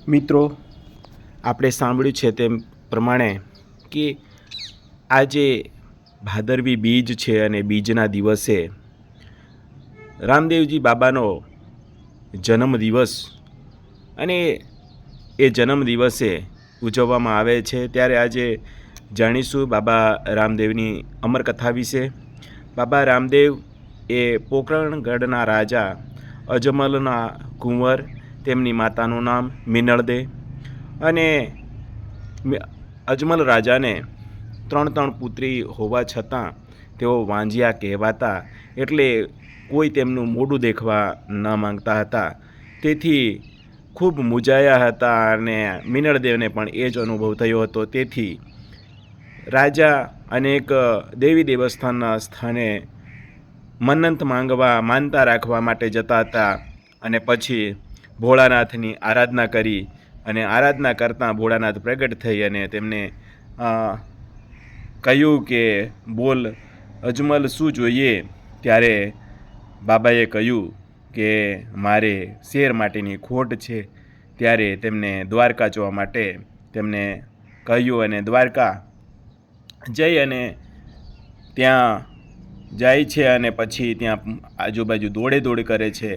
મિત્રો, આપણે સાંભળ્યું છે તેમ પ્રમાણે કે આજે ભાદરવી બીજ છે અને બીજના દિવસે રામદેવજી બાબાનો જન્મદિવસ અને એ જન્મદિવસે ઉજવવામાં આવે છે। ત્યારે આજે જાણીશું બાબા રામદેવની અમરકથા વિશે। બાબા રામદેવ એ પોકરણગઢના રાજા અજમલના કુંવર, તેમની માતાનું નામ મિનળદે, અને અજમલ રાજાને ત્રણ પુત્રી હોવા છતાં તેઓ વાંજિયા કહેવાતા, એટલે કોઈ તેમનું મોઢું દેખવા ન માંગતા હતા। તેથી ખૂબ મૂંઝાયા હતા અને મિનળદેવને પણ એ જ અનુભવ થયો હતો। તેથી રાજા અનેક દેવી દેવસ્થાનના સ્થાને મન્નત માંગવા, માનતા રાખવા માટે જતા હતા અને પછી ભોળાનાથની આરાધના કરી અને આરાધના કરતાં ભોળાનાથ પ્રગટ થઈ અને તેમને કહ્યું કે બોલ અજમલ શું જોઈએ? ત્યારે બાબાએ કહ્યું કે મારે શેર માટેની ખોટ છે। ત્યારે તેમને દ્વારકા જવા માટે તેમને કહ્યું અને દ્વારકા જઈ અને ત્યાં જાય છે અને પછી ત્યાં આજુબાજુ દોડે કરે છે।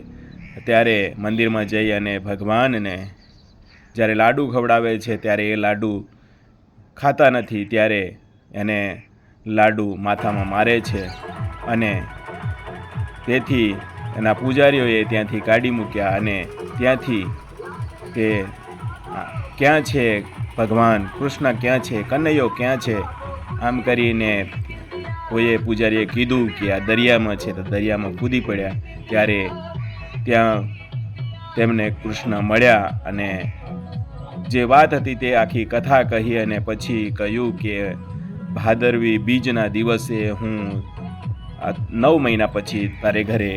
ત્યારે મંદિરમાં જઈ અને ભગવાનને જ્યારે લાડુ ખવડાવે છે ત્યારે એ લાડુ ખાતા નથી, ત્યારે એને લાડુ માથામાં મારે છે અને તેથી એના પૂજારીઓએ ત્યાંથી કાઢી મૂક્યા અને ત્યાંથી કે ક્યાં છે ભગવાન કૃષ્ણ, ક્યાં છે કનૈયો, ક્યાં છે, આમ કરીને કોઈએ પૂજારીએ કીધું કે આ દરિયામાં છે, તો દરિયામાં કૂદી પડ્યા। ત્યારે ત્યાં તેમને કૃષ્ણ મળ્યા અને જે વાત હતી તે આખી કથા કહી અને પછી કહ્યું કે ભાદરવી બીજના દિવસે હું 9 મહિના પછી તારે ઘરે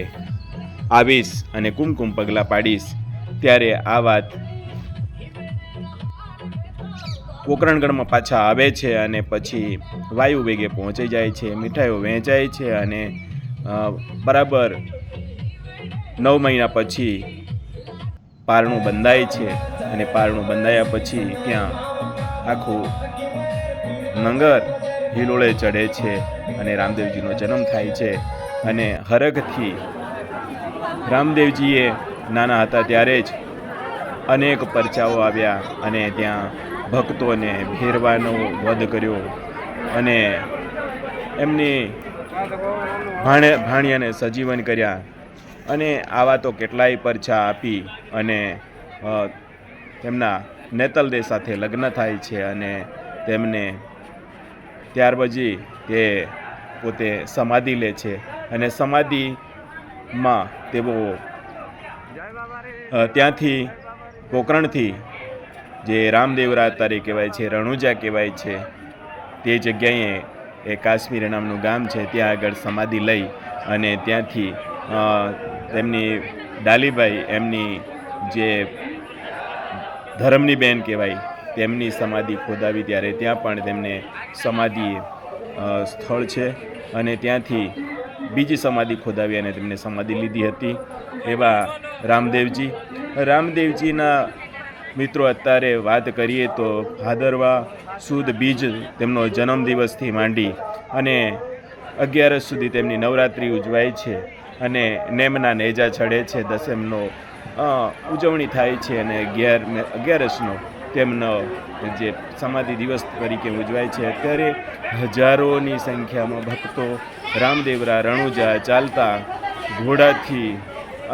આવીશ અને કુમકુમ પગલાં પાડીશ। ત્યારે આ વાત પોકરણગઢમાં પાછા આવે છે અને પછી વાયુ વેગે પહોંચી જાય છે, મીઠાઈઓ વહેંચાય છે અને બરાબર 9 મહિના પછી પારણું બંધાય છે અને પારણું બંધાયા પછી ત્યાં આખું નગર હિલોળે ચડે છે અને રામદેવજીનો જન્મ થાય છે। અને હરખથી રામદેવજીએ નાના હતા ત્યારે જ અનેક પરચાઓ આવ્યા અને ત્યાં ભક્તોને ભેરવાનો વધ કર્યો અને એમની ભાણિયાને સજીવન કર્યા અને આવા તો કેટલાય પરચા આપી અને તેમના નેતલદે સાથે લગ્ન થાય છે અને તેમને ત્યાર પછી તે પોતે સમાધિ લે છે અને સમાધિમાં તેઓ ત્યાંથી પોકરણથી જે રામદેવરા અત્યારે કહેવાય છે, રણુજા કહેવાય છે, તે જગ્યાએ એ કાશ્મીર નામનું ગામ છે, ત્યાં આગળ સમાધિ લઈ અને ત્યાંથી તેમની ડાલીબાઈ, એમની જે ધર્મની બેન કહેવાય, તેમની સમાધિ ખોદાવી। ત્યારે ત્યાં પણ તેમને સમાધિ સ્થળ છે અને ત્યાંથી બીજી સમાધિ ખોદાવી અને તેમને સમાધિ લીધી હતી। એવા રામદેવજીના મિત્રો અત્યારે વાત કરીએ તો ભાદરવા સુદ બીજ તેમનો જન્મદિવસથી માંડી અને 11 સુધી તેમની નવરાત્રિ ઉજવાય છે અને નેમના નેજા ચડે છે, દસમનો ઉજવણી થાય છે અને 11સનો તેમનો જે સમાધિ દિવસ તરીકે ઉજવાય છે। અત્યારે હજારોની સંખ્યામાં ભક્તો રામદેવરા રણુજા ચાલતા ઘોડાથી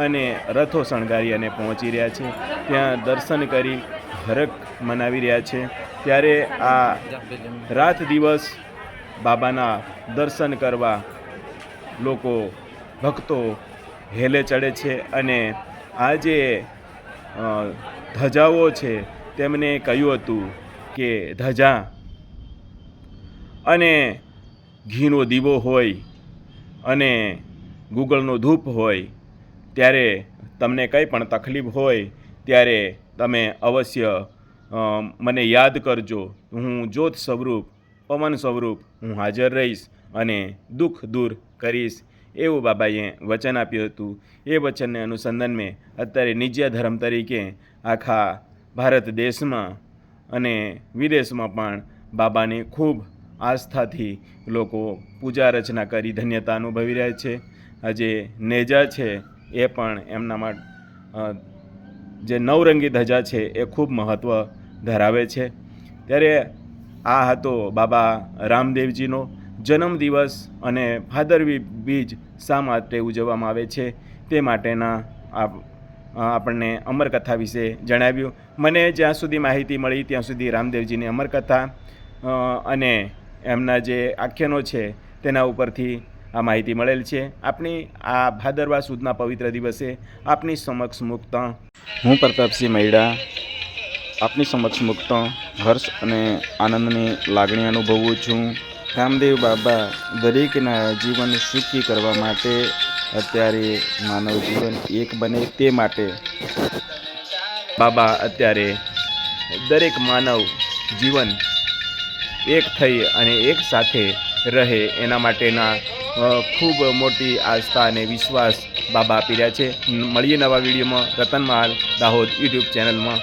અને રથો શણગારી અને પહોંચી રહ્યા છે, ત્યાં દર્શન કરી હરખ મનાવી રહ્યા છે। ત્યારે આ રાત દિવસ બાબાના દર્શન કરવા લોકો ભક્તો હેલે ચડે છે અને આ જે ધજાઓ છે તેમને કહ્યું હતું કે ધજા અને ઘીનો દીવો હોય અને ગૂગળનો ધૂપ હોય ત્યારે તમને કંઈ પણ તકલીફ હોય ત્યારે તમે અવશ્ય મને યાદ કરજો. હું જ્યોત સ્વરૂપ પવન સ્વરૂપ હું હાજર રહીશ અને દુઃખ દૂર કરીશ એવું બાબાએ વચન આપ્યું હતું. એ વચનને અનુસંધાન મેં અત્યારે નિજ્ય ધર્મ તરીકે આખા ભારત દેશમાં અને વિદેશમાં પણ બાબાને ખૂબ આસ્થાથી લોકો પૂજા રચના કરી ધન્યતા અનુભવી રહ્યા છે. આજે નેજા છે એ પણ એમના માટે જે નવરંગી ધજા છે એ ખૂબ મહત્ત્વ ધરાવે છે. ત્યારે આ હતો બાબા રામદેવજીનો જન્મદિવસ અને ભાદરવી બીજ શા માટે ઉજવવામાં આવે છે તે માટેના આપણને અમરકથા વિશે જણાવ્યું. મને જ્યાં સુધી માહિતી મળી ત્યાં સુધી રામદેવજીની અમરકથા અને એમના જે આખ્યાનો છે તેના ઉપરથી આ માહિતી મળેલ છે. આપણી આ ભાદરવા સુદના પવિત્ર દિવસે આપની સમક્ષ મુકતા હું પ્રતાપસિંહ મૈડા આપની સમક્ષ મુકતા હર્ષ અને આનંદની લાગણી અનુભવું છું. રામદેવ બાબા દરેકના જીવન સુખી કરવા માટે અત્યારે માનવ જીવન એક બને તે માટે બાબા અત્યારે દરેક માનવ જીવન એક થઈ અને એક સાથે રહે એના માટેના ખૂબ મોટી આસ્થા અને વિશ્વાસ બાબા આપી રહ્યા છે. મળીએ નવા વિડીયોમાં રતનમહાલ દાહોદ યુટ્યુબ ચેનલમાં.